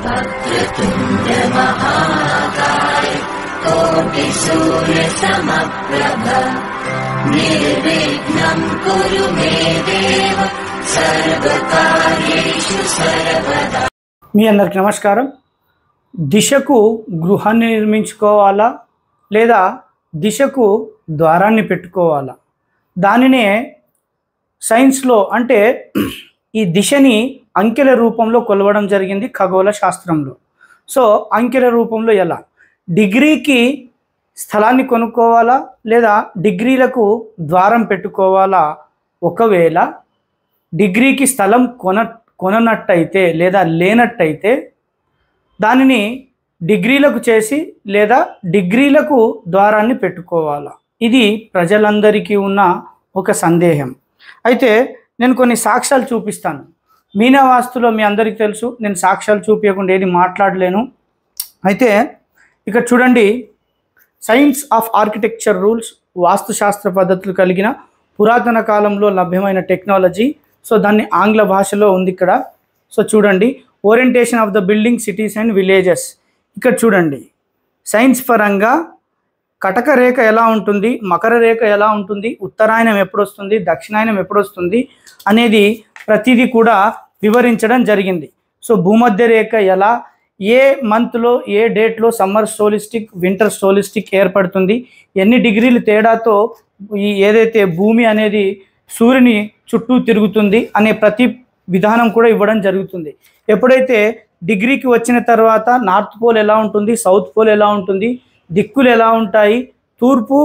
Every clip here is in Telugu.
वक्रतुण्ड महाकाय कोटि सूर्य समप्रभ निर्विघ्नं कुरु मे देव सर्वकार्येषु सर्वदा। మీ అందరికి నమస్కారం. దిశకు గృహాన్ని నిర్మించుకోవాలా లేదా దిశకు ద్వారాన్ని పెట్టుకోవాలా? దానినే సైన్స్లో అంటే ఈ దిశని అంకెల రూపంలో కొలవడం జరిగింది ఖగోళ శాస్త్రంలో. సో అంకెల రూపంలో ఎలా? డిగ్రీకి స్థలాన్ని కొనుక్కోవాలా లేదా డిగ్రీలకు ద్వారం పెట్టుకోవాలా? ఒకవేళ డిగ్రీకి స్థలం కొననట్టయితే లేదా లేనట్టయితే దానిని డిగ్రీలకు చేసి లేదా డిగ్రీలకు ద్వారాన్ని పెట్టుకోవాలా? ఇది ప్రజలందరికీ ఉన్న ఒక సందేహం. అయితే నేను కొన్ని సాక్ష్యాలు చూపిస్తాను. మీనవాస్తులో మీ అందరికీ తెలుసు, నేను సాక్ష్యాలు చూపించకుండా ఏది మాట్లాడలేను. అయితే ఇక్కడ చూడండి, సైన్స్ ఆఫ్ ఆర్కిటెక్చర్ రూల్స్, వాస్తుశాస్త్ర పద్ధతులు కలిగిన పురాతన కాలంలో లభ్యమైన టెక్నాలజీ. సో దాన్ని ఆంగ్ల భాషలో ఉంది ఇక్కడ. సో చూడండి, orientation of the building cities and villages. ఇక్కడ చూడండి, సైన్స్ పరంగా కటక రేఖ ఎలా ఉంటుంది, మకర రేఖ ఎలా ఉంటుంది, ఉత్తరాయణం ఎప్పుడు వస్తుంది, దక్షిణాయనం ఎప్పుడు వస్తుంది అనేది ప్రతిదీ కూడా వివరించడం జరిగింది. సో భూమధ్య రేఖ ఎలా, ఏ మంత్లో ఏ డేట్లో సమ్మర్ సోలిస్టిక్ వింటర్ సోలిస్టిక్ ఏర్పడుతుంది, ఎన్ని డిగ్రీలు తేడాతో ఈ ఏదైతే భూమి అనేది సూర్యుని చుట్టూ తిరుగుతుంది అనే ప్రతి విధానం కూడా ఇవ్వడం జరుగుతుంది. ఎప్పుడైతే డిగ్రీకి వచ్చిన తర్వాత నార్త్ పోల్ ఎలా ఉంటుంది, సౌత్ పోల్ ఎలా ఉంటుంది, దిక్కులు ఎలా ఉంటాయి, తూర్పు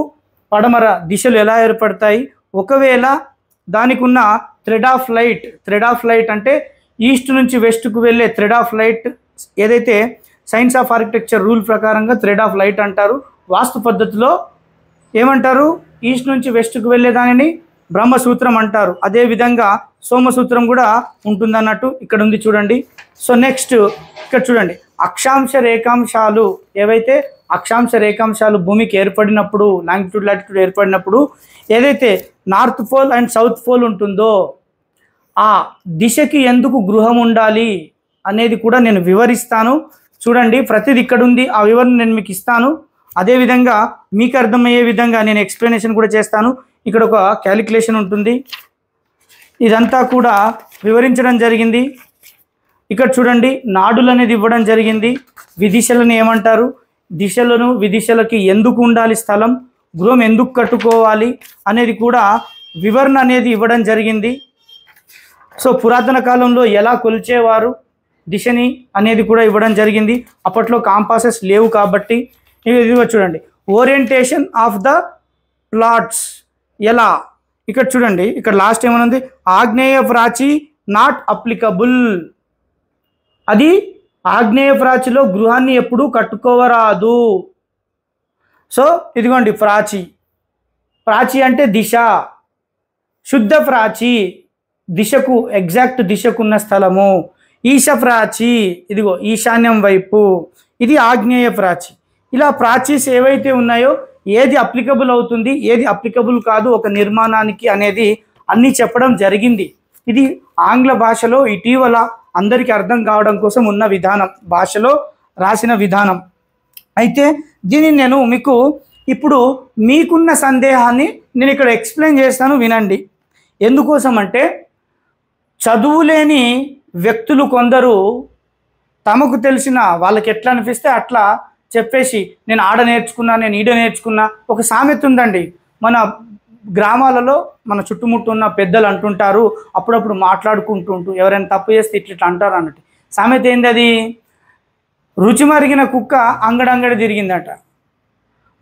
పడమర దిశలు ఎలా ఏర్పడతాయి, ఒకవేళ దానికి ఉన్న థ్రెడ్ ఆఫ్ లైట్ అంటే ఈస్ట్ నుంచి వెస్ట్కు వెళ్ళే థ్రెడ్ ఆఫ్ లైట్ ఏదైతే సైన్స్ ఆఫ్ ఆర్కిటెక్చర్ రూల్ ప్రకారంగా థ్రెడ్ ఆఫ్ లైట్ అంటారు. వాస్తు పద్ధతిలో ఏమంటారు? ఈస్ట్ నుంచి వెస్ట్కు వెళ్ళే దానిని బ్రహ్మసూత్రం అంటారు. అదేవిధంగా సోమసూత్రం కూడా ఉంటుందన్నట్టు ఇక్కడ ఉంది చూడండి. సో నెక్స్ట్ ఇక్కడ చూడండి, అక్షాంశ రేఖాంశాలు ఏవైతే అక్షాంశ రేఖాంశాలు భూమికి ఏర్పడినప్పుడు, లాంగిట్యూడ్ లాటిట్యూడ్ ఏర్పడినప్పుడు ఏదైతే north pole and south pole ఉంటుందో ఆ దిశకి ఎందుకు గృహం ఉండాలి అనేది కూడా నేను వివరిస్తాను. చూడండి, ప్రతిది ఇక్కడ ఉంది, ఆ వివరణ నేను మీకు ఇస్తాను. అదేవిధంగా మీకు అర్థమయ్యే విధంగా నేను ఎక్స్ప్లెనేషన్ కూడా చేస్తాను. ఇక్కడ ఒక క్యాలిక్యులేషన్ ఉంటుంది, ఇదంతా కూడా వివరించడం జరిగింది. ఇక్కడ చూడండి, నాడులు అనేది ఇవ్వడం జరిగింది. విదిశలను ఏమంటారు, దిశలను విదిశలకి ఎందుకు ఉండాలి స్థలం, గృహం ఎందుకు కట్టుకోవాలి అనేది కూడా వివరణ అనేది ఇవ్వడం జరిగింది. సో పురాతన కాలంలో ఎలా కొలిచేవారు దిశని అనేది కూడా ఇవ్వడం జరిగింది. అప్పట్లో కాంపాసెస్ లేవు కాబట్టి. ఇదిగో చూడండి, ఓరియంటేషన్ ఆఫ్ ద ప్లాట్స్ ఎలా. ఇక్కడ చూడండి, ఇక్కడ లాస్ట్ ఏమనుంది, ఆగ్నేయ ప్రాచి నాట్ అప్లికబుల్. అది ఆగ్నేయ ప్రాచిలో గృహాన్ని ఎప్పుడూ కట్టుకోవరాదు. సో ఇదిగోండి, ప్రాచి అంటే దిశ, శుద్ధ ప్రాచి దిశకు ఎగ్జాక్ట్ దిశకున్న స్థలము. ఈశ ప్రాచి ఇదిగో ఈశాన్యం వైపు, ఇది ఆగ్నేయ ప్రాచి. ఇలా ప్రాచీస్ ఏవైతే ఉన్నాయో ఏది అప్లికబుల్ అవుతుంది, ఏది అప్లికబుల్ కాదు ఒక నిర్మాణానికి అనేది అన్నీ చెప్పడం జరిగింది. ఇది ఆంగ్ల భాషలో ఇటీవల అందరికీ అర్థం కావడం కోసం ఉన్న విధానం, భాషలో రాసిన విధానం. అయితే దీన్ని నేను మీకు ఇప్పుడు మీకున్న సందేహాన్ని నేను ఇక్కడ ఎక్స్ప్లెయిన్ చేస్తాను, వినండి. ఎందుకోసం అంటే చదువులేని వ్యక్తులు కొందరు తమకు తెలిసిన వాళ్ళకి ఎట్లా అనిపిస్తే అట్లా చెప్పేసి నేను ఆడ నేర్చుకున్నా, నేను ఈడ నేర్చుకున్నా. ఒక సామెత ఉందండి మన గ్రామాలలో, మన చుట్టుముట్టు ఉన్న పెద్దలు అంటుంటారు, అప్పుడప్పుడు మాట్లాడుకుంటుంటూ ఎవరైనా తప్పు చేస్తే ఇట్లా అంటారు అన్నట్టు. సామెత ఏంది అది? రుచి మరిగిన కుక్క అంగడంగడి తిరిగిందట.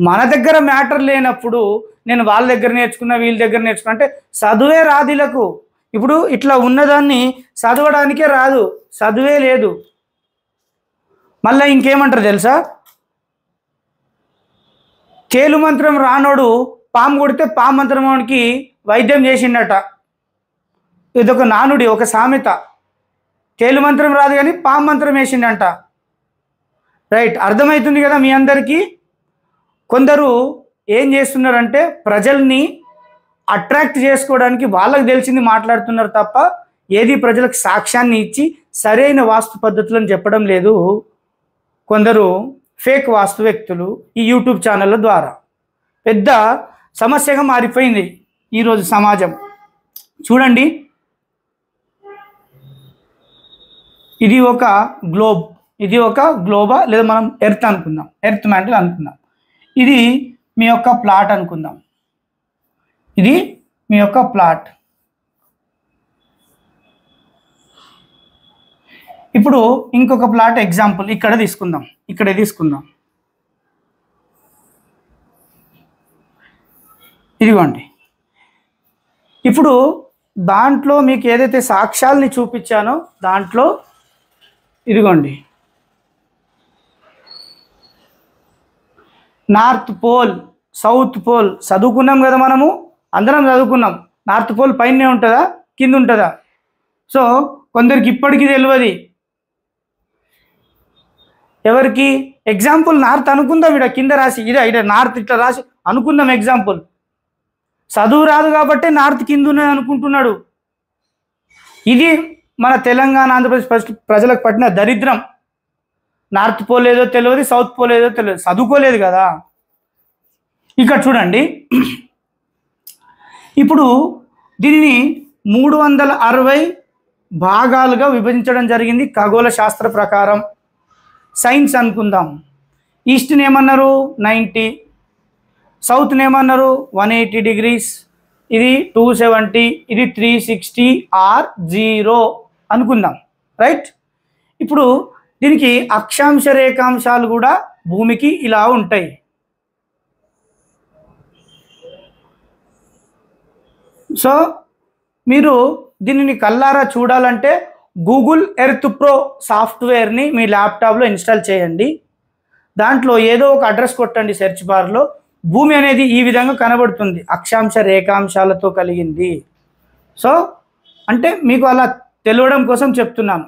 మన దగ్గర మ్యాటర్ లేనప్పుడు నేను వాళ్ళ దగ్గర నేర్చుకున్నా, వీళ్ళ దగ్గర నేర్చుకున్నా అంటే చదువే రాదులకు. ఇప్పుడు ఇట్లా ఉన్నదాన్ని చదవడానికే రాదు, చదువే లేదు. మళ్ళీ ఇంకేమంటారు తెలుసా? తేలు మంత్రం రానోడు పాము కొడితే పాము మంత్రంకి వైద్యం చేసిండట. ఇదొక నానుడి, ఒక సామెత. తేలు మంత్రం రాదు కానీ పాము మంత్రం వేసిండంట. రైట్, అర్థమవుతుంది కదా మీ అందరికీ? కొందరు ఏం చేస్తున్నారంటే ప్రజల్ని అట్రాక్ట్ చేసుకోవడానికి వాళ్ళకి తెలిసింది మాట్లాడుతున్నారు తప్ప ఏది ప్రజలకు సాక్ష్యాన్ని ఇచ్చి సరైన వాస్తు పద్ధతులను చెప్పడం లేదు కొందరు ఫేక్ వాస్తు వ్యక్తులు ఈ యూట్యూబ్ ఛానళ్ళ ద్వారా. పెద్ద సమస్యగా మారిపోయింది ఈరోజు సమాజం. చూడండి, ఇది ఒక గ్లోబ్, ఇది ఒక గ్లోబా లేదా మనం ఎర్త్ అనుకుందాం, ఎర్త్ మ్యాంటిల్ అనుకుందాం. ఇది మీ యొక్క ప్లాట్ అనుకుందాం, ఇది మీ యొక్క ప్లాట్. ఇప్పుడు ఇంకొక ప్లాట్ ఎగ్జాంపుల్ ఇక్కడ తీసుకుందాం, ఇక్కడే తీసుకుందాం. ఇదిగోండి. ఇప్పుడు దాంట్లో మీకు ఏదైతే సాక్ష్యాలని చూపించానో దాంట్లో ఇదిగోండి, నార్త్ పోల్, సౌత్ పోల్ చదువుకున్నాం కదా, మనము అందరం చదువుకున్నాం. నార్త్ పోల్ పైనే ఉంటుందా కింద ఉంటుందా? సో కొందరికి ఇప్పటికీ తెలియదు. ఎవరికి? ఎగ్జాంపుల్ నార్త్ అనుకుందాం, ఇక్కడ కింద రాసి ఇదే నార్త్ ఇట్లా రాసి అనుకుందాం ఎగ్జాంపుల్. చదువు రాదు కాబట్టి నార్త్ కింద ఉన్నది అనుకుంటున్నాడు. ఇది మన తెలంగాణ ఆంధ్రప్రదేశ్ ప్రజలకు పట్టిన దరిద్రం. నార్త్ పోల్ ఏదో తెలియదు, సౌత్ పోల్ ఏదో తెలియదు, చదువుకోలేదు కదా. ఇక్కడ చూడండి, ఇప్పుడు దీనిని 360 భాగాలుగా విభజించడం జరిగింది ఖగోళ శాస్త్ర ప్రకారం. సైన్స్ అనుకుందాం. ఈస్ట్ని ఏమన్నారు 90, సౌత్ని ఏమన్నారు 180 degrees, ఇది 270, ఇది 360 ఆర్ 0 అనుకుందాం, రైట్? ఇప్పుడు దీనికి అక్షాంశ రేఖాంశాలు కూడా భూమికి ఇలా ఉంటాయి. సో మీరు దీనిని కల్లారా చూడాలంటే గూగుల్ ఎర్త్ ప్రో సాఫ్ట్వేర్ని మీ ల్యాప్టాప్లో ఇన్స్టాల్ చేయండి. దాంట్లో ఏదో ఒక అడ్రస్ కొట్టండి సెర్చ్ బార్లో. భూమి అనేది ఈ విధంగా కనబడుతుంది, అక్షాంశ రేఖాంశాలతో కలిగింది. సో అంటే మీకు అలా తెలియడం కోసం చెప్తున్నాను.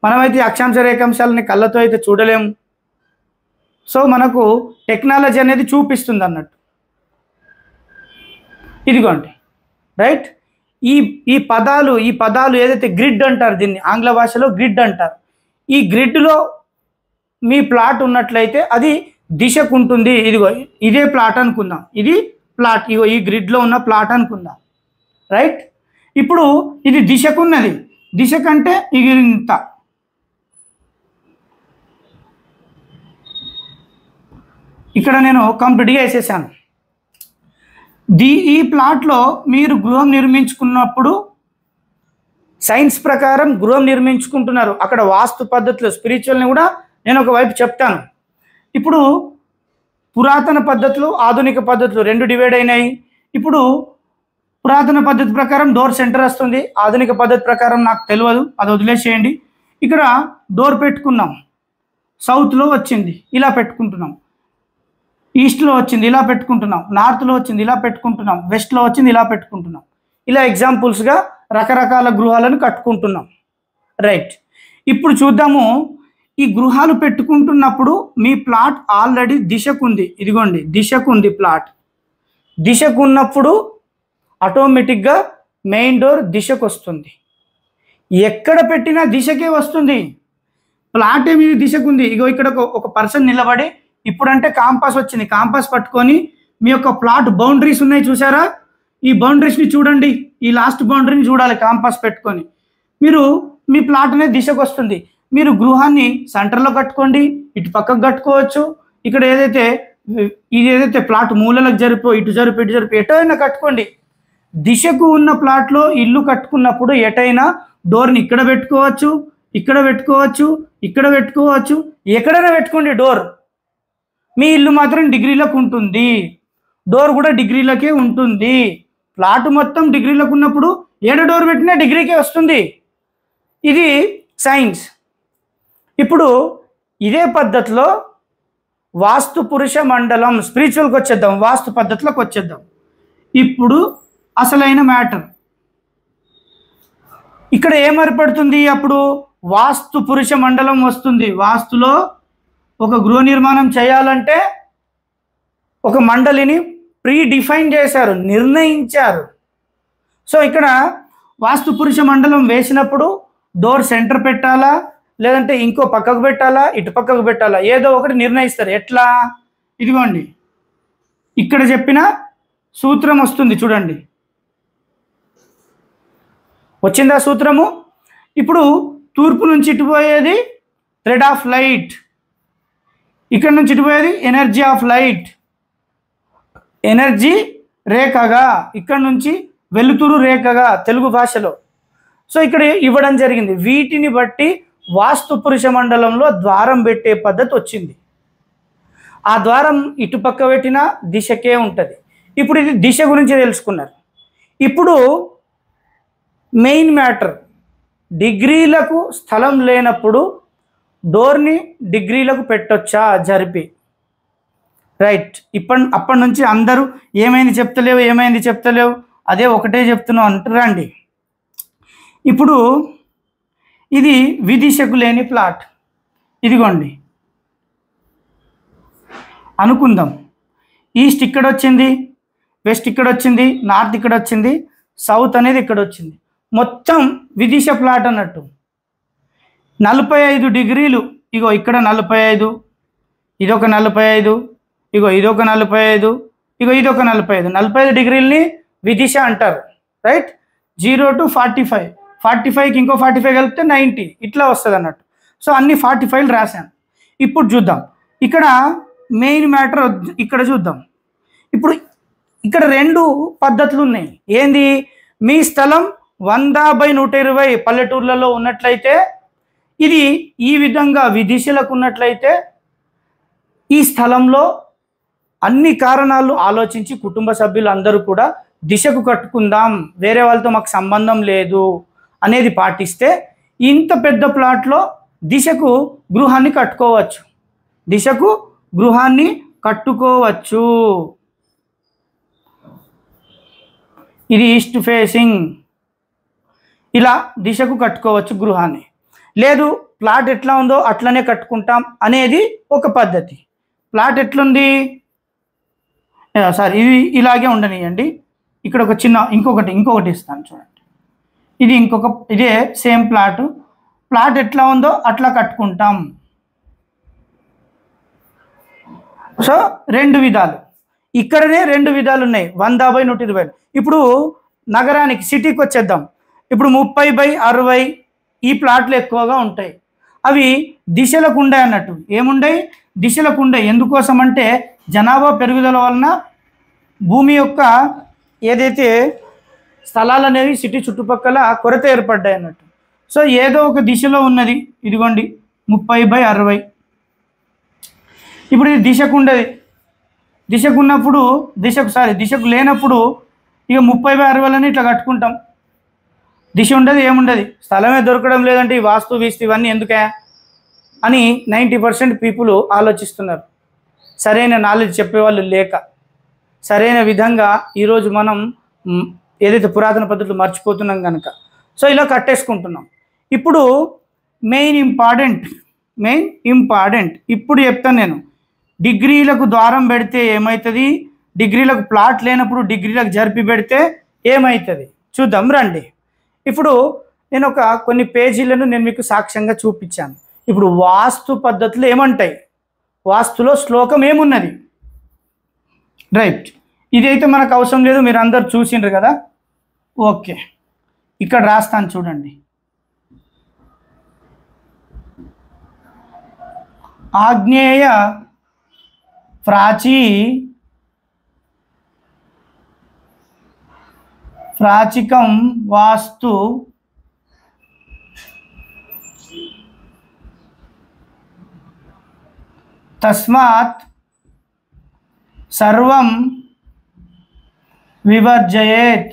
మనమైతే అక్షాంశ రేఖాంశాలని కళ్ళతో అయితే చూడలేము. సో మనకు టెక్నాలజీ అనేది చూపిస్తుంది అన్నట్టు. ఇదిగోండి, రైట్? ఈ పదాలు ఏదైతే గ్రిడ్ అంటారు, దీన్ని ఆంగ్ల భాషలో గ్రిడ్ అంటారు. ఈ గ్రిడ్లో మీ ప్లాట్ ఉన్నట్లయితే అది దిశకు ఉంటుంది. ఇదిగో ఇదే ప్లాట్ అనుకుందాం, ఇది ప్లాట్, ఇగో ఈ గ్రిడ్లో ఉన్న ప్లాట్ అనుకుందాం, రైట్? ఇప్పుడు ఇది దిశకున్నది, దిశ కంటే ఇంత. ఇక్కడ నేను కంప్లీట్గా వేసేసాను. ఈ ప్లాట్లో మీరు గృహం నిర్మించుకున్నప్పుడు సైన్స్ ప్రకారం గృహం నిర్మించుకుంటున్నారు. అక్కడ వాస్తు పద్ధతులు, స్పిరిచువల్ని కూడా నేను ఒకవైపు చెప్తాను. ఇప్పుడు పురాతన పద్ధతులు, ఆధునిక పద్ధతులు రెండు డివైడ్ అయినాయి. ఇప్పుడు పురాతన పద్ధతి ప్రకారం డోర్ సెంటర్ వస్తుంది, ఆధునిక పద్ధతి ప్రకారం నాకు తెలియదు, అది వదిలేసేయండి. ఇక్కడ డోర్ పెట్టుకున్నాం, సౌత్లో వచ్చింది ఇలా పెట్టుకుంటున్నాం, ఈస్ట్లో వచ్చింది ఇలా పెట్టుకుంటున్నాం, నార్త్లో వచ్చింది ఇలా పెట్టుకుంటున్నాం, వెస్ట్లో వచ్చింది ఇలా పెట్టుకుంటున్నాం. ఇలా ఎగ్జాంపుల్స్గా రకరకాల గృహాలను కట్టుకుంటున్నాం, రైట్? ఇప్పుడు చూద్దాము, ఈ గృహాలు పెట్టుకుంటున్నప్పుడు మీ ప్లాట్ ఆల్రెడీ దిశకుంది. ఇదిగోండి, దిశకుంది ప్లాట్. దిశకున్నప్పుడు ఆటోమేటిక్గా మెయిన్ డోర్ దిశకు వస్తుంది. ఎక్కడ పెట్టినా దిశకే వస్తుంది. ప్లాట్ ఏమి దిశకుంది. ఇగో ఇక్కడ ఒక పర్సన్ నిలబడి, ఇప్పుడంటే కాంపాస్ వచ్చింది, కాంపాస్ పట్టుకొని మీ యొక్క ప్లాట్ బౌండరీస్ ఉన్నాయి చూసారా, ఈ బౌండరీస్ని చూడండి, ఈ లాస్ట్ బౌండరీని చూడాలి కాంపాస్ పెట్టుకొని. మీరు మీ ప్లాట్ అనేది దిశకు వస్తుంది. మీరు గృహాన్ని సెంటర్లో కట్టుకోండి, ఇటు పక్కకు కట్టుకోవచ్చు. ఇక్కడ ఏదైతే ప్లాట్ మూలలకు జరిపో, ఇటు జరిపి ఇటు జరిపి ఎటైనా కట్టుకోండి. దిశకు ఉన్న ప్లాట్లో ఇల్లు కట్టుకున్నప్పుడు ఎటైనా డోర్ని ఇక్కడ పెట్టుకోవచ్చు, ఇక్కడ పెట్టుకోవచ్చు, ఇక్కడ పెట్టుకోవచ్చు, ఎక్కడైనా పెట్టుకోండి డోర్. మీ ఇల్లు మాత్రం డిగ్రీలకు ఉంటుంది, డోర్ కూడా డిగ్రీలకే ఉంటుంది. ప్లాట్ మొత్తం డిగ్రీలకు ఉన్నప్పుడు ఏడు డోర్ పెట్టినా డిగ్రీకే వస్తుంది. ఇది సైన్స్. ఇప్పుడు ఇదే పద్ధతిలో వాస్తు పురుష మండలం స్పిరిచువల్కి వచ్చేద్దాం, వాస్తు పద్ధతిలోకి వచ్చేద్దాం. ఇప్పుడు అసలైన మ్యాటర్ ఇక్కడ ఏమర్పడుతుంది, అప్పుడు వాస్తు పురుష మండలం వస్తుంది. వాస్తులో ఒక గృహ నిర్మాణం చేయాలంటే ఒక మండలిని డిఫైన్ చేశారు, నిర్ణయించారు. సో ఇక్కడ వాస్తు పురుష మండలం వేసినప్పుడు డోర్ సెంటర్ పెట్టాలా, లేదంటే ఇంకో పక్కకు పెట్టాలా, ఇటు పక్కకు పెట్టాలా, ఏదో ఒకటి నిర్ణయిస్తారు. ఎట్లా? ఇదిగోండి, ఇక్కడ చెప్పిన సూత్రం వస్తుంది చూడండి. వచ్చిందా సూత్రము? ఇప్పుడు తూర్పు నుంచి ఇటుపోయేది థ్రెడ్ ఆఫ్ లైట్, ఇక్కడ నుంచి ఇటుపోయేది ఎనర్జీ ఆఫ్ లైట్, ఎనర్జీ రేఖగా, ఇక్కడ నుంచి వెలుతురు రేఖగా తెలుగు భాషలో. సో ఇక్కడ ఇవ్వడం జరిగింది. వీటిని బట్టి వాస్తు పురుష మండలంలో ద్వారం పెట్టే పద్ధతి వచ్చింది. ఆ ద్వారం ఇటుపక్క పెట్టిన దిశకే ఉంటుంది. ఇప్పుడు ఇది దిశ గురించి తెలుసుకున్నారు. ఇప్పుడు మెయిన్ మ్యాటర్, డిగ్రీలకు స్థలం లేనప్పుడు డోర్ని డిగ్రీలకు పెట్టొచ్చా జరిపి? రైట్. అప్పటి నుంచి అందరూ ఏమైంది చెప్తలేవు, అదే ఒకటే చెప్తున్నావు అంటారండి. ఇప్పుడు ఇది విదిశకు లేని ప్లాట్. ఇదిగోండి, అనుకుందాం, ఈస్ట్ ఇక్కడ వచ్చింది, వెస్ట్ ఇక్కడ వచ్చింది, నార్త్ ఇక్కడ వచ్చింది, సౌత్ అనేది ఇక్కడ వచ్చింది. మొత్తం విదిశ ప్లాట్ అన్నట్టు. 45 డిగ్రీలు, ఇగో ఇక్కడ 45, ఇదొక 45, ఇగో ఇదొక 45, ఇగో ఇదొక 45 డిగ్రీలని విదిశ అంటారు. రైట్. 0 to 45, 45కి ఇంకో 45 కలిపితే 90, ఇట్లా వస్తుంది అన్నట్టు. సో అన్ని 45 రాశాను. ఇప్పుడు చూద్దాం, ఇక్కడ మెయిన్ మ్యాటర్ ఇక్కడ చూద్దాం. ఇప్పుడు ఇక్కడ 2 పద్ధతులు ఉన్నాయి. ఏంది? మీ స్థలం 100/120 పల్లెటూర్లలో ఉన్నట్లయితే, ఇది ఈ విధంగా విదిశలకు ఉన్నట్లయితే, ఈ స్థలంలో అన్ని కారణాలు ఆలోచించి కుటుంబ సభ్యులు అందరూ కూడా దిశకు కట్టుకుందాం, వేరే వాళ్ళతో మాకు సంబంధం లేదు అనేది పాటిస్తే ఇంత పెద్ద ప్లాట్లో దిశకు గృహాన్ని కట్టుకోవచ్చు. దిశకు గృహాన్ని కట్టుకోవచ్చు. ఇది ఈస్ట్ ఫేసింగ్, ఇలా దిశకు కట్టుకోవచ్చు గృహాన్ని. లేదు ప్లాట్ ఎట్లా ఉందో అట్లనే కట్టుకుంటాం అనేది ఒక పద్ధతి. ప్లాట్ ఎట్లుంది, సారీ ఇది ఇలాగే ఉండనియండి. ఇక్కడ ఒక చిన్న ఇంకొకటి ఇస్తాను చూడండి. ఇది ఇదే సేమ్ ప్లాట్ ఎట్లా ఉందో అట్లా కట్టుకుంటాం. సో 2 విధాలు, ఇక్కడనే 2 విధాలు ఉన్నాయి. 100/120. ఇప్పుడు నగరానికి సిటీకి వచ్చేద్దాం. ఇప్పుడు 30/60 ఈ ప్లాట్లు ఎక్కువగా ఉంటాయి. అవి దిశలకు ఉండాయి అన్నట్టు. ఏముండయి? దిశలకు ఉండాయి. ఎందుకోసం అంటే జనాభా పెరుగుదల వలన భూమి యొక్క ఏదైతే స్థలాలు అనేవి సిటీ చుట్టుపక్కల కొరత ఏర్పడ్డాయి అన్నట్టు. సో ఏదో ఒక దిశలో ఉన్నది. ఇదిగోండి 30/60. ఇప్పుడు ఇది దిశకు ఉండదు. దిశకు లేనప్పుడు ఇక 30/60 ఇట్లా కట్టుకుంటాం. దిశ ఉండదు, ఏముండదు, స్థలమే దొరకడం లేదంటే ఈ వాస్తు వీస్తు ఇవన్నీ ఎందుకే అని 90% పీపుల్ ఆలోచిస్తున్నారు. సరైన నాలెడ్జ్ చెప్పేవాళ్ళు లేక, సరైన విధంగా ఈరోజు మనం ఏదైతే పురాతన పద్ధతులు మర్చిపోతున్నాం కనుక సో ఇలా కట్టేసుకుంటున్నాం. ఇప్పుడు మెయిన్ ఇంపార్టెంట్ ఇప్పుడు చెప్తాను నేను. డిగ్రీలకు ద్వారం పెడితే ఏమవుతుంది, డిగ్రీలకు ప్లాట్ లేనప్పుడు డిగ్రీలకు జరిపి పెడితే ఏమవుతుంది చూద్దాం రండి. ఇప్పుడు నేను కొన్ని పేజీలను నేను మీకు సాక్ష్యంగా చూపించాను. ఇప్పుడు వాస్తు పద్ధతులు ఏమంటాయి, వాస్తులో శ్లోకం ఏమున్నది. రైట్. ఇదైతే మనకు అవసరం లేదు, మీరు అందరు చూసిండ్రు కదా. ఓకే, ఇక్కడ రాస్తాను చూడండి. ఆగ్నేయ ప్రాచికం వాస్తు తస్మాత్ సర్వం వివర్జయేత్.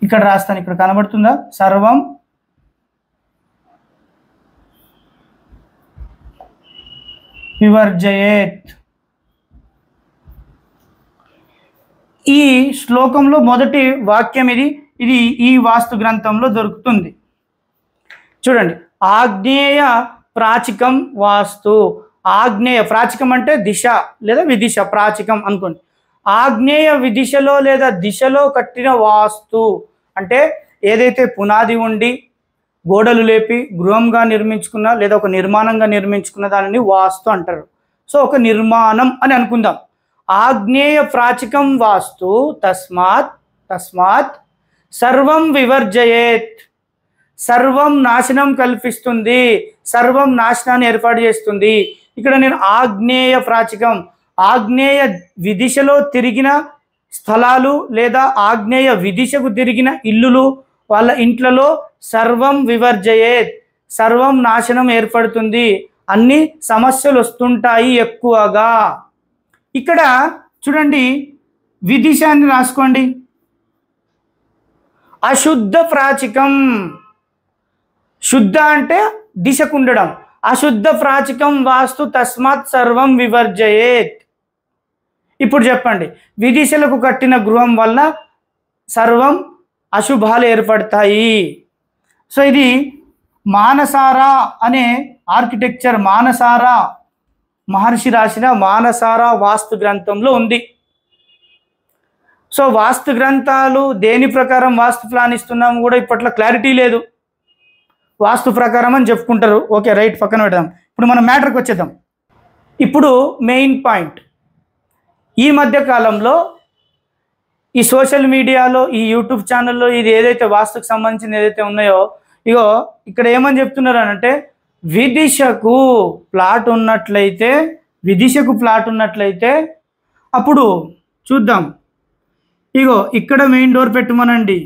ఇక్కడ రాస్తాను, ఇక్కడ కనబడుతుందా? సర్వం వివర్జయేత్. ఈ శ్లోకంలో మొదటి వాక్యం ఇది ఈ వాస్తు గ్రంథంలో దొరుకుతుంది. చూడండి, ఆగ్నేయ ప్రాచికం వాస్తు. ఆగ్నేయ ప్రాచికం అంటే దిశ లేదా విదిశ, ప్రాచికం అనుకోండి. ఆగ్నేయ విదిశలో లేదా దిశలో కట్టిన వాస్తు అంటే ఏదైతే పునాది ఉండి గోడలు లేపి గృహంగా నిర్మించుకున్న లేదా ఒక నిర్మాణంగా నిర్మించుకున్న దానిని వాస్తు అంటారు. సో ఒక నిర్మాణం అని అనుకుందాం. ఆగ్నేయ ప్రాచికం వాస్తు తస్మాత్ సర్వం వివర్జయేత్. సర్వం నాశనం కల్పిస్తుంది, సర్వం నాశనాన్ని ఏర్పాటు చేస్తుంది. ఇక్కడ నేను ఆగ్నేయ ప్రాచికం, ఆగ్నేయ విదిశలో తిరిగిన స్థలాలు లేదా ఆగ్నేయ విదిశకు తిరిగిన ఇల్లులు, వాళ్ళ ఇంట్లలో సర్వం వివర్జయేత్, సర్వం నాశనం ఏర్పడుతుంది, అన్ని సమస్యలు వస్తుంటాయి ఎక్కువగా. ఇక్కడ చూడండి, విదిశాన్ని రాసుకోండి. అశుద్ధ ప్రాచికం, శుద్ధ అంటే దిశకు ఉండడం. అశుద్ధ ప్రాచికం వాస్తు తస్మాత్ సర్వం వివర్జయేత్. ఇప్పుడు చెప్పండి, విదిశలకు కట్టిన గృహం వల్ల సర్వం అశుభాలు ఏర్పడతాయి. సో ఇది మానసారా అనే ఆర్కిటెక్చర్, మానసారా మహర్షి రాసిన మానసారా వాస్తు గ్రంథంలో ఉంది. సో వాస్తు గ్రంథాలు దేని ప్రకారం వాస్తు ప్లాన్ ఇస్తున్నాము కూడా ఇప్పట్లో క్లారిటీ లేదు. వాస్తు ప్రకారం అని చెప్పుకుంటారు. ఓకే, రైట్, పక్కన పెడదాం. ఇప్పుడు మనం మ్యాటర్కి వచ్చేద్దాం. ఇప్పుడు మెయిన్ పాయింట్, ఈ మధ్య కాలంలో ఈ సోషల్ మీడియాలో, ఈ యూట్యూబ్ ఛానల్లో ఇది ఏదైతే వాస్తుకు సంబంధించిన ఏదైతే ఉన్నాయో, ఇగో ఇక్కడ ఏమని చెప్తున్నారు అంటే, విదిశకు ప్లాట్ ఉన్నట్లయితే అప్పుడు చూద్దాం. ఇగో ఇక్కడ మెయిన్ డోర్ పెట్టమనండి,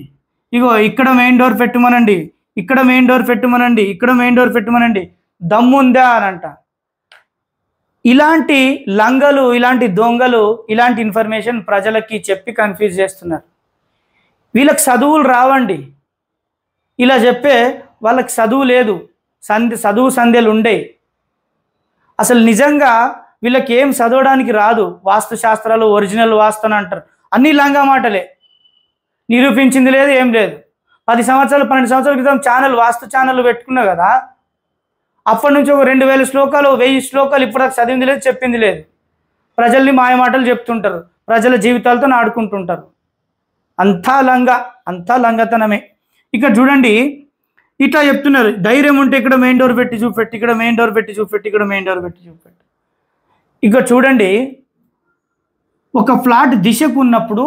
ఇగో ఇక్కడ మెయిన్ డోర్ పెట్టమనండి, ఇక్కడ మెయిన్ డోర్ పెట్టమనండి, ఇక్కడ మెయిన్ డోర్ పెట్టమనండి, దమ్ముందా అని అంట. ఇలాంటి లంగలు, ఇలాంటి దొంగలు ఇలాంటి ఇన్ఫర్మేషన్ ప్రజలకి చెప్పి కన్ఫ్యూజ్ చేస్తున్నారు. వీళ్ళకి చదువులు రావండి, ఇలా చెప్పే వాళ్ళకి చదువు లేదు, చదువు సంధ్యలు ఉండే. అసలు నిజంగా వీళ్ళకి ఏం చదవడానికి రాదు. వాస్తు శాస్త్రాలు ఒరిజినల్ వాస్తు అని అంటారు, అన్ని లంగా మాటలే, నిరూపించింది లేదు, ఏం లేదు. 10 సంవత్సరాలు 12 సంవత్సరాల క్రితం వాస్తు ఛానల్ పెట్టుకున్నా కదా, అప్పటి నుంచి ఒక 2000 శ్లోకాలు 1000 శ్లోకాలు ఇప్పుడు చదివింది లేదు, చెప్పింది లేదు. ప్రజల్ని మాయమాటలు చెప్తుంటారు, ప్రజల జీవితాలతో ఆడుకుంటుంటారు. అంతా లంగతనమే. ఇక్కడ చూడండి, ఇట్లా చెప్తున్నారు, ధైర్యం ఉంటే ఇక్కడ మెయిన్ డోర్ పెట్టి చూపెట్టి, ఇక్కడ మెయిన్ డోర్ పెట్టి చూపెట్టి, ఇక్కడ మెయిన్ డోర్ పెట్టి చూపెట్టి. ఇక్కడ చూడండి, ఒక ప్లాట్ దిశకు ఉన్నప్పుడు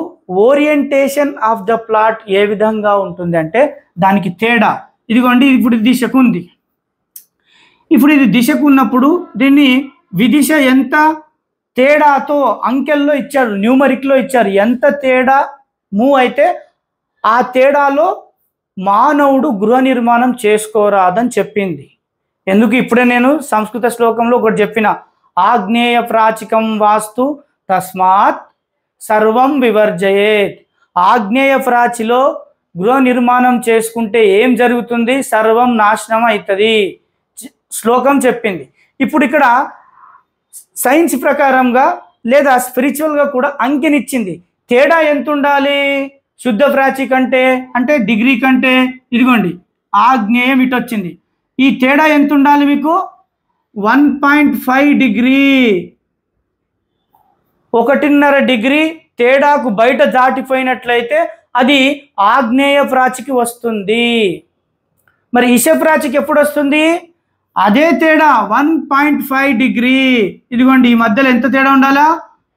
ఓరియంటేషన్ ఆఫ్ ద ప్లాట్ ఏ విధంగా ఉంటుంది అంటే దానికి తేడా. ఇదిగోండి, ఇప్పుడు దిశకు ఉంది. ఇప్పుడు ఇది దిశకు ఉన్నప్పుడు దీన్ని విదిశ ఎంత తేడాతో అంకెల్లో ఇచ్చారు, న్యూమరిక్లో ఇచ్చారు. ఎంత తేడా మూవ్ అయితే ఆ తేడాలో మానవుడు గృహ నిర్మాణం చేసుకోరాదని చెప్పింది. ఎందుకు, ఇప్పుడే నేను సంస్కృత శ్లోకంలో ఒకటి చెప్పిన, ఆగ్నేయ ప్రాచికం వాస్తు తస్మాత్ సర్వం వివర్జయేత్. ఆగ్నేయ ప్రాచిలో గృహ నిర్మాణం చేసుకుంటే ఏం జరుగుతుంది, సర్వం నాశనం అవుతుంది శ్లోకం చెప్పింది. ఇప్పుడు ఇక్కడ సైన్స్ ప్రకారంగా లేదా స్పిరిచువల్గా కూడా అంకెనిచ్చింది. తేడా ఎంత ఉండాలి శుద్ధ ప్రాచి కంటే, అంటే డిగ్రీ కంటే. ఇదిగోండి, ఆగ్నేయం ఇటు వచ్చింది, ఈ తేడా ఎంత ఉండాలి మీకు, 1.5 డిగ్రీ, 1.5 డిగ్రీ తేడాకు బయట దాటిపోయినట్లయితే అది ఆగ్నేయ ప్రాచికి వస్తుంది. మరి ఈశ ప్రాచికి ఎప్పుడు వస్తుంది, అదే తేడా 1.5 డిగ్రీ. ఇదిగోండి, ఈ మధ్యలో ఎంత తేడా ఉండాలా,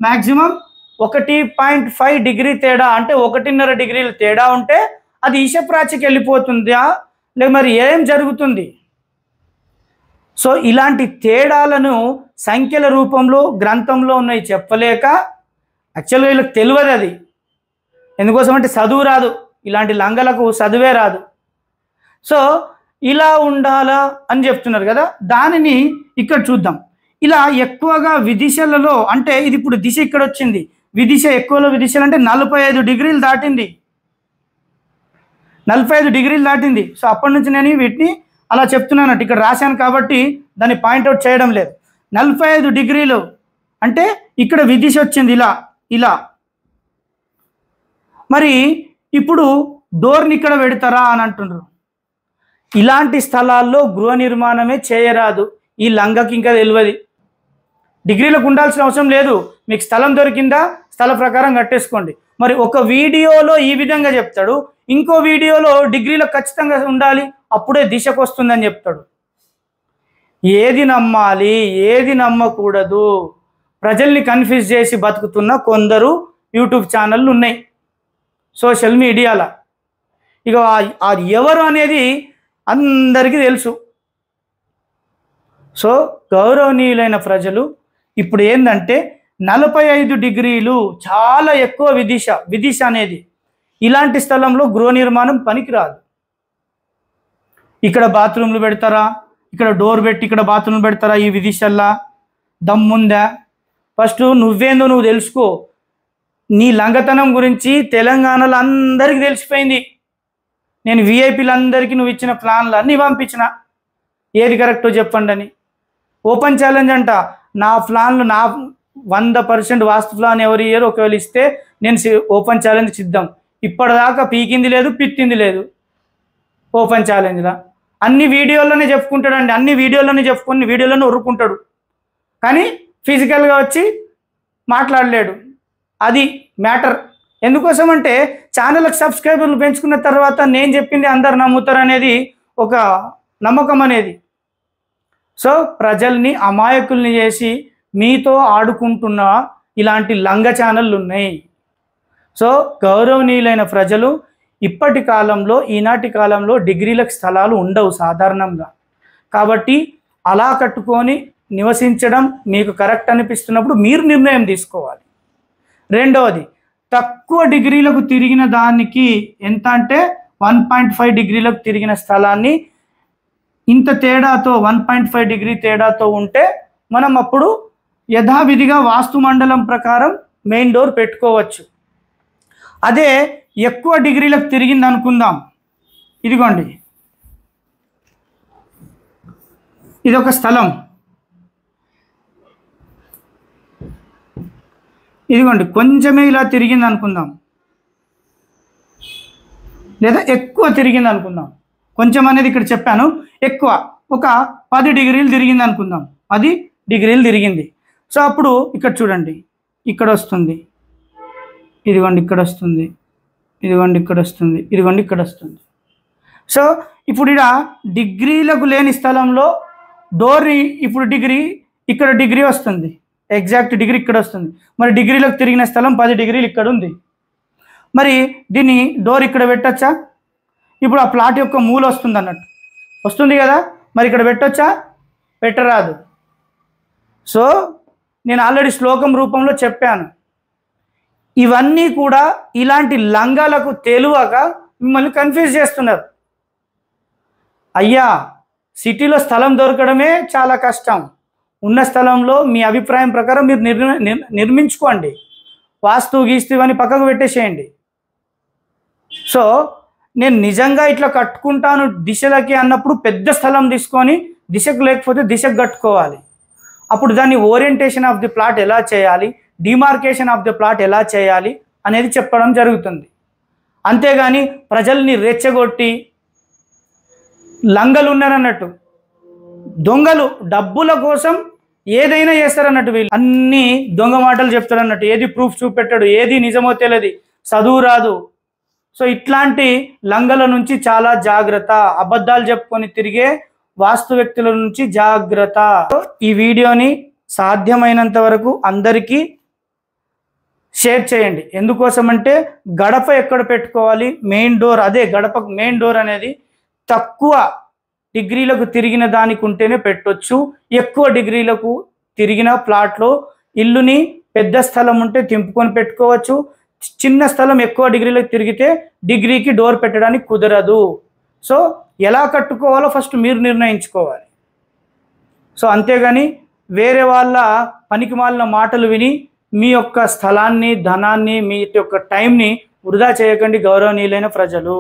మ్యాక్సిమం 1.5 డిగ్రీ తేడా, అంటే 1.5 డిగ్రీల తేడా ఉంటే అది ఈశ ప్రాచికి వెళ్ళిపోతుందా, లేక మరి ఏం జరుగుతుంది. సో ఇలాంటి తేడాలను సంఖ్యల రూపంలో గ్రంథంలో ఉన్నాయి చెప్పలేక, యాక్చువల్గా వీళ్ళకి తెలియదు అది. ఎందుకోసం అంటే చదువు రాదు, ఇలాంటి లంగలకు చదువే రాదు. సో ఇలా ఉండాలా అని చెప్తున్నారు కదా, దానిని ఇక్కడ చూద్దాం. ఇలా ఎక్కువగా విదిశలలో, అంటే ఇది ఇప్పుడు దిశ ఇక్కడ వచ్చింది, విదిశ ఎక్కువలో విదిశలు అంటే 45 డిగ్రీలు దాటింది, 45 డిగ్రీలు దాటింది. సో అప్పటి నుంచి నేను వీటిని అలా చెప్తున్నాను, ఇక్కడ రాశాను కాబట్టి దాన్ని పాయింట్అవుట్ చేయడం లేదు. 45 డిగ్రీలు అంటే ఇక్కడ విదిశ వచ్చింది ఇలా. మరి ఇప్పుడు డోర్ని ఇక్కడ పెడతారా అని అంటున్నారు. ఇలాంటి స్థలాల్లో గృహ నిర్మాణమే చేయరాదు. ఈ లంగకి ఇంకా తెలియదు, డిగ్రీలకు ఉండాల్సిన అవసరం లేదు. మీకు స్థలం దొరికిందా, స్థల ప్రకారం కట్టేసుకోండి. మరి ఒక వీడియోలో ఈ విధంగా చెప్తాడు, ఇంకో వీడియోలో డిగ్రీలో ఖచ్చితంగా ఉండాలి, అప్పుడే దిశకు వస్తుందని చెప్తాడు. ఏది నమ్మాలి, ఏది నమ్మకూడదు, ప్రజల్ని కన్ఫ్యూజ్ చేసి బతుకుతున్న కొందరు యూట్యూబ్ ఛానళ్ళు ఉన్నాయి సోషల్ మీడియాలో. ఇక అది ఎవరు అనేది అందరికీ తెలుసు. సో గౌరవనీయులైన ప్రజలు, ఇప్పుడు ఏంటంటే 45 డిగ్రీలు చాలా ఎక్కువ విదిశ అనేది. ఇలాంటి స్థలంలో గృహ నిర్మాణం పనికిరాదు. ఇక్కడ బాత్రూమ్లు పెడతారా, ఇక్కడ డోర్ పెట్టి ఇక్కడ బాత్రూమ్లు పెడతారా? ఈ విదిశల్లా దమ్ముందా? ఫస్ట్ నువ్వేందో నువ్వు తెలుసుకో. నీ లంగతనం గురించి తెలంగాణలో అందరికీ తెలిసిపోయింది. నేను విఐపీలందరికీ నువ్వు ఇచ్చిన ప్లాన్లు అన్నీ పంపించిన, ఏది కరెక్టో చెప్పండి అని. ఓపెన్ ఛాలెంజ్ అంట. నా ప్లాన్లు, నా 100% వాస్తు ప్లాన్ ఎవరు ఇయర్ ఒకవేళ ఇస్తే నేను ఓపెన్ ఛాలెంజ్ సిద్ధం. ఇప్పటిదాకా పీకింది లేదు, పిత్తింది లేదు ఓపెన్ ఛాలెంజ్లా. అన్ని వీడియోలోనే చెప్పుకుంటాడండి, అన్ని వీడియోలోనే చెప్పుకొని వీడియోలోనే ఉరుక్కుంటాడు, కానీ ఫిజికల్గా వచ్చి మాట్లాడలేడు. అది మ్యాటర్. ఎందుకోసం అంటే ఛానల్కి సబ్స్క్రైబర్లు పెంచుకున్న తర్వాత నేను చెప్పింది అందరు నమ్ముతారు అనేది ఒక నమ్మకం అనేది. సో ప్రజల్ని అమాయకుల్ని చేసి మీతో ఆడుకుంటున్న ఇలాంటి లంగ ఛానళ్ళు ఉన్నాయి. సో గౌరవనీయులైన ప్రజలు, ఇప్పటి కాలంలో, ఈనాటి కాలంలో డిగ్రీలకు స్థలాలు ఉండవు సాధారణంగా. కాబట్టి అలా కట్టుకొని నివసించడం మీకు కరెక్ట్ అనిపిస్తున్నప్పుడు మీరు నిర్ణయం తీసుకోవాలి. రెండవది, తక్కువ డిగ్రీలకు తిరిగిన దానికి ఎంత అంటే 1.5 డిగ్రీలకు తిరిగిన స్థలాన్ని ఇంత తేడాతో 1.5 డిగ్రీ తేడాతో ఉంటే మనం అప్పుడు యథావిధిగా వాస్తు మండలం ప్రకారం మెయిన్ డోర్ పెట్టుకోవచ్చు. అదే ఎక్కువ డిగ్రీలకు తిరిగింది అనుకుందాం, ఇదిగోండి ఇదొక స్థలం, ఇదిగోండి కొంచెమే ఇలా తిరిగింది అనుకుందాం, లేదా ఎక్కువ తిరిగింది అనుకుందాం. కొంచెం అనేది ఇక్కడ చెప్పాను, ఎక్కువ ఒక 10 డిగ్రీలు తిరిగింది అనుకుందాం, 10 డిగ్రీలు తిరిగింది. సో అప్పుడు ఇక్కడ చూడండి, ఇక్కడ వస్తుంది, ఇదిగోండి ఇక్కడ వస్తుంది, ఇదిగోండి ఇక్కడ వస్తుంది, ఇదిగోండి ఇక్కడ వస్తుంది. సో ఇప్పుడు ఇక్కడ డిగ్రీలకు లేని స్థలంలో డోర్ ఇప్పుడు డిగ్రీ, ఇక్కడ డిగ్రీ వస్తుంది, ఎగ్జాక్ట్ డిగ్రీ ఇక్కడ వస్తుంది. మరి డిగ్రీలకు తిరిగిన స్థలం 10 డిగ్రీలు ఇక్కడ ఉంది. మరి దీన్ని డోర్ ఇక్కడ పెట్టచ్చా? ఇప్పుడు ఆ ప్లాట్ యొక్క మూల వస్తుంది అన్నట్టు, వస్తుంది కదా, మరి ఇక్కడ పెట్టొచ్చా? పెట్టరాదు. సో నేను ఆల్రెడీ శ్లోకం రూపంలో చెప్పాను. ఇవన్నీ కూడా ఇలాంటి లంగాలకు తెలియక మిమ్మల్ని కన్ఫ్యూజ్ చేస్తున్నారు. అయ్యా, సిటీలో స్థలం దొరకడమే చాలా కష్టం. ఉన్న స్థలంలో మీ అభిప్రాయం ప్రకారం మీరు నిర్మించుకోండి. వాస్తు గీస్తు ఇవన్నీ పక్కకు పెట్టేసేయండి. సో నేను నిజంగా ఇట్లా కట్టుకుంటాను దిశలకి అన్నప్పుడు పెద్ద స్థలం తీసుకొని, దిశకు లేకపోతే దిశకు కట్టుకోవాలి. అప్పుడు దాన్ని ఓరియంటేషన్ ఆఫ్ ది ప్లాట్ ఎలా చేయాలి, డిమార్కేషన్ ఆఫ్ ది ప్లాట్ ఎలా చేయాలి అనేది చెప్పడం జరుగుతుంది. అంతేగాని ప్రజల్ని రెచ్చగొట్టి, లంగలు ఉన్నారన్నట్టు, దొంగలు డబ్బుల కోసం ఏదైనా చేస్తారన్నట్టు, వీళ్ళు అన్నీ దొంగ మాటలు చెప్తారన్నట్టు, ఏది ప్రూఫ్ చూపెట్టాడు, ఏది నిజమో తెలియదు, చదువు రాదు. సో ఇట్లాంటి లంగల నుంచి చాలా జాగ్రత్త. అబద్ధాలు చెప్పుకొని తిరిగే వాస్తు వ్యక్తుల నుంచి జాగ్రత్త. ఈ వీడియోని సాధ్యమైనంత వరకు అందరికీ షేర్ చేయండి. ఎందుకోసమంటే గడప ఎక్కడ పెట్టుకోవాలి, మెయిన్ డోర్, అదే గడపకు మెయిన్ డోర్ అనేది తక్కువ డిగ్రీలకు తిరిగిన దానికి ఉంటేనే పెట్టొచ్చు. ఎక్కువ డిగ్రీలకు తిరిగిన ప్లాట్లో ఇల్లుని పెద్ద స్థలం ఉంటే తింపుకొని పెట్టుకోవచ్చు. చిన్న స్థలం ఎక్కువ డిగ్రీలకు తిరిగితే డిగ్రీకి డోర్ పెట్టడానికి కుదరదు. సో ఎలా కట్టుకోవాలో ఫస్ట్ మీరు నిర్ణయించుకోవాలి. సో అంతేగాని వేరే వాళ్ళ పనికిమాలిన మాటలు విని మీ యొక్క స్థలాన్ని, ధనాన్ని, మీ యొక్క టైంని వృధా చేయకండి గౌరవనీయులైన ప్రజలు.